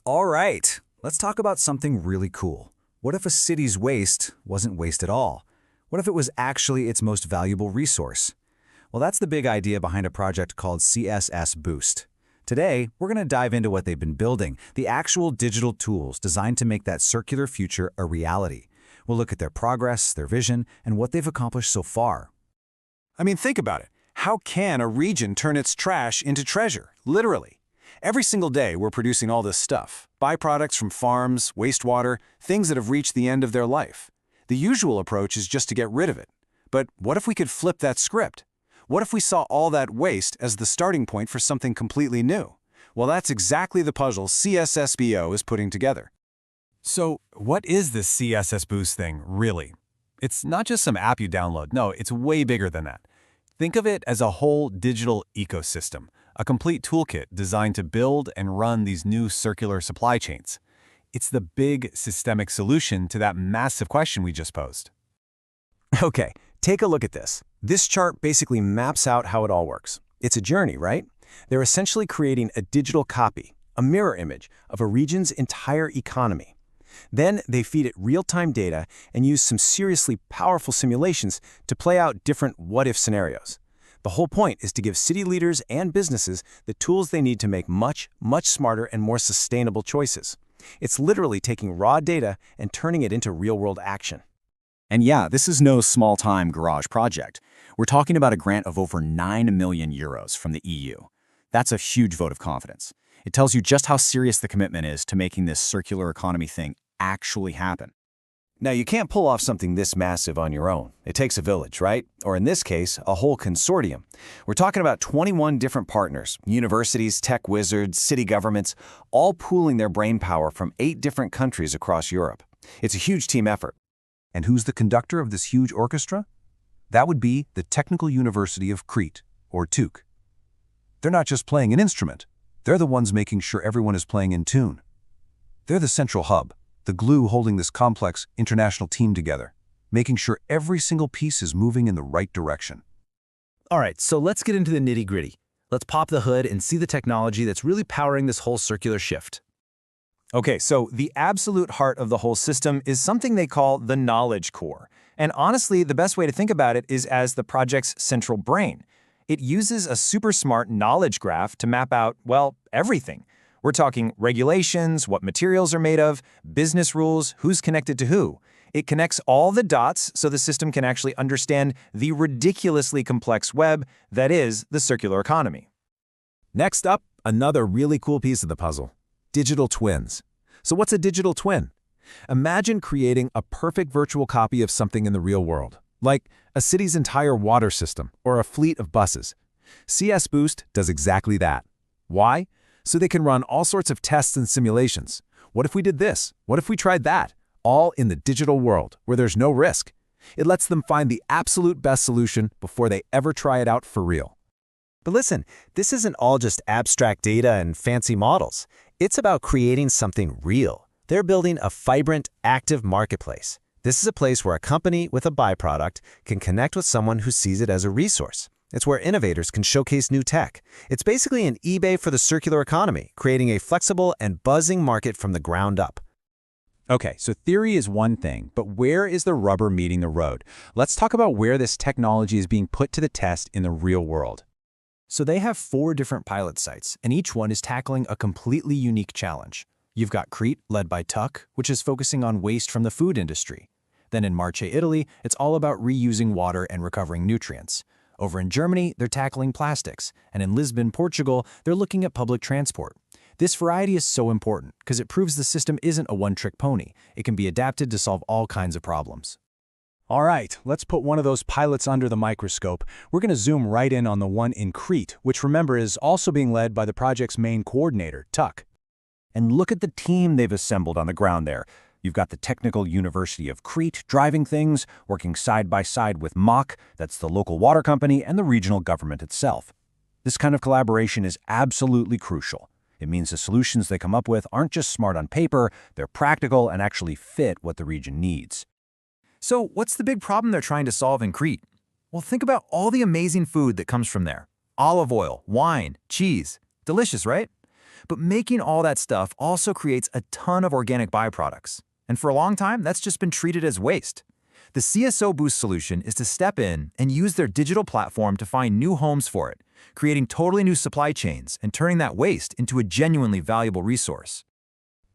All right, let's talk about something really cool. What if a city's waste wasn't waste at all? What if it was actually its most valuable resource? Well, that's the big idea behind a project called Cssboost. Today, we're going to dive into what they've been building, the actual digital tools designed to make that circular future a reality. We'll look at their progress, their vision, and what they've accomplished so far. I mean, think about it. How can a region turn its trash into treasure? Literally. Every single day, we're producing all this stuff. Byproducts from farms, wastewater, things that have reached the end of their life. The usual approach is just to get rid of it. But what if we could flip that script? What if we saw all that waste as the starting point for something completely new? Well, that's exactly the puzzle Cssboost is putting together. So, what is this Cssboost thing, really? It's not just some app you download. No, it's way bigger than that. Think of it as a whole digital ecosystem, a complete toolkit designed to build and run these new circular supply chains. It's the big systemic solution to that massive question we just posed. Okay, take a look at this. This chart basically maps out how it all works. It's a journey, right? They're essentially creating a digital copy, a mirror image of a region's entire economy. Then they feed it real-time data and use some seriously powerful simulations to play out different what-if scenarios. The whole point is to give city leaders and businesses the tools they need to make much smarter and more sustainable choices. It's literally taking raw data and turning it into real-world action. And yeah, this is no small-time garage project. We're talking about a grant of over 9 million euros from the EU. That's a huge vote of confidence. It tells you just how serious the commitment is to making this circular economy thing actually happen. Now, you can't pull off something this massive on your own. It takes a village, right? Or in this case, a whole consortium. We're talking about 21 different partners, universities, tech wizards, city governments, all pooling their brainpower from 8 different countries across Europe. It's a huge team effort. And who's the conductor of this huge orchestra? That would be the Technical University of Crete, or TUC. They're not just playing an instrument. They're the ones making sure everyone is playing in tune. They're the central hub, the glue holding this complex international team together, making sure every single piece is moving in the right direction. All right, so let's get into the nitty-gritty. Let's pop the hood and see the technology that's really powering this whole circular shift. Okay, so the absolute heart of the whole system is something they call the knowledge core. And honestly, the best way to think about it is as the project's central brain. It uses a super smart knowledge graph to map out, well, everything. We're talking regulations, what materials are made of, business rules, who's connected to who. It connects all the dots so the system can actually understand the ridiculously complex web that is the circular economy. Next up, another really cool piece of the puzzle: digital twins. So what's a digital twin? Imagine creating a perfect virtual copy of something in the real world, like a city's entire water system or a fleet of buses. Cssboost does exactly that. Why? So they can run all sorts of tests and simulations. What if we did this? What if we tried that? All in the digital world, where there's no risk. It lets them find the absolute best solution before they ever try it out for real. But listen, this isn't all just abstract data and fancy models. It's about creating something real. They're building a vibrant, active marketplace. This is a place where a company with a byproduct can connect with someone who sees it as a resource. It's where innovators can showcase new tech. It's basically an eBay for the circular economy, creating a flexible and buzzing market from the ground up. Okay, so theory is one thing, but where is the rubber meeting the road? Let's talk about where this technology is being put to the test in the real world. So they have 4 different pilot sites, and each one is tackling a completely unique challenge. You've got Crete, led by TUC, which is focusing on waste from the food industry. Then in Marche, Italy, it's all about reusing water and recovering nutrients. Over in Germany, they're tackling plastics, and in Lisbon, Portugal, they're looking at public transport. This variety is so important because it proves the system isn't a one-trick pony. It can be adapted to solve all kinds of problems. All right, let's put one of those pilots under the microscope. We're going to zoom right in on the one in Crete, which remember is also being led by the project's main coordinator, TUC. And look at the team they've assembled on the ground there. You've got the Technical University of Crete driving things, working side by side with MAC, that's the local water company, and the regional government itself. This kind of collaboration is absolutely crucial. It means the solutions they come up with aren't just smart on paper, they're practical and actually fit what the region needs. So what's the big problem they're trying to solve in Crete? Well, think about all the amazing food that comes from there. Olive oil, wine, cheese. Delicious, right? But making all that stuff also creates a ton of organic byproducts. And for a long time, that's just been treated as waste. The Cssboost solution is to step in and use their digital platform to find new homes for it, creating totally new supply chains and turning that waste into a genuinely valuable resource.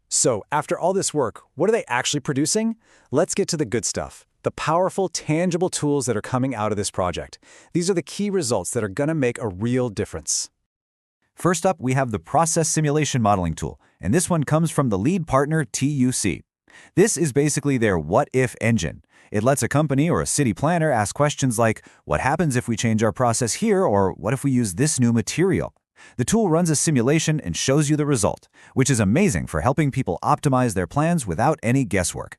So, after all this work, what are they actually producing? Let's get to the good stuff. The powerful, tangible tools that are coming out of this project. These are the key results that are going to make a real difference. First up, we have the Process Simulation Modeling tool, and this one comes from the lead partner, TUC. This is basically their what-if engine. It lets a company or a city planner ask questions like, what happens if we change our process here, or what if we use this new material? The tool runs a simulation and shows you the result, which is amazing for helping people optimize their plans without any guesswork.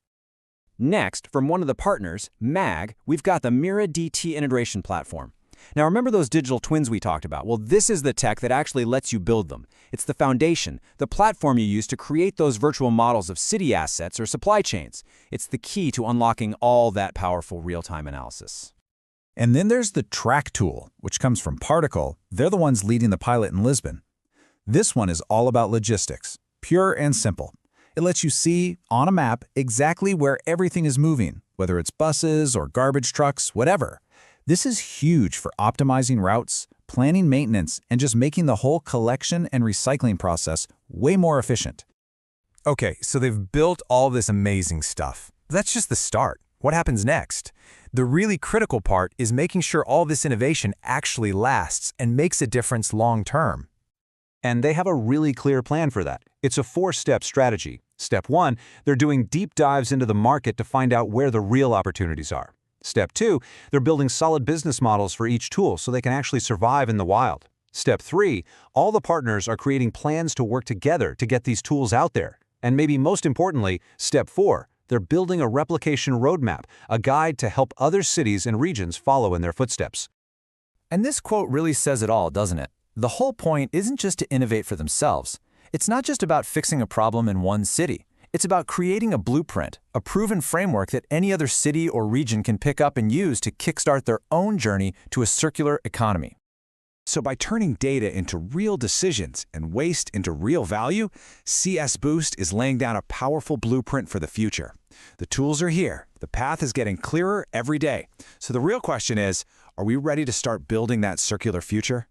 Next, from one of the partners, MAG, we've got the Mira DT integration platform. Now remember those digital twins we talked about? Well, this is the tech that actually lets you build them. It's the foundation, the platform you use to create those virtual models of city assets or supply chains. It's the key to unlocking all that powerful real-time analysis. And then there's the Track tool, which comes from Particle. They're the ones leading the pilot in Lisbon. This one is all about logistics, pure and simple. It lets you see, on a map, exactly where everything is moving, whether it's buses or garbage trucks, whatever. This is huge for optimizing routes, planning maintenance, and just making the whole collection and recycling process way more efficient. Okay, so they've built all this amazing stuff. That's just the start. What happens next? The really critical part is making sure all this innovation actually lasts and makes a difference long-term. And they have a really clear plan for that. It's a 4-step strategy. Step 1, they're doing deep dives into the market to find out where the real opportunities are. Step 2, they're building solid business models for each tool so they can actually survive in the wild. Step 3, all the partners are creating plans to work together to get these tools out there. And maybe most importantly, Step 4, they're building a replication roadmap, a guide to help other cities and regions follow in their footsteps. And this quote really says it all, doesn't it? The whole point isn't just to innovate for themselves. It's not just about fixing a problem in one city. It's about creating a blueprint, a proven framework that any other city or region can pick up and use to kickstart their own journey to a circular economy. So by turning data into real decisions and waste into real value, Cssboost is laying down a powerful blueprint for the future. The tools are here. The path is getting clearer every day. So the real question is, are we ready to start building that circular future?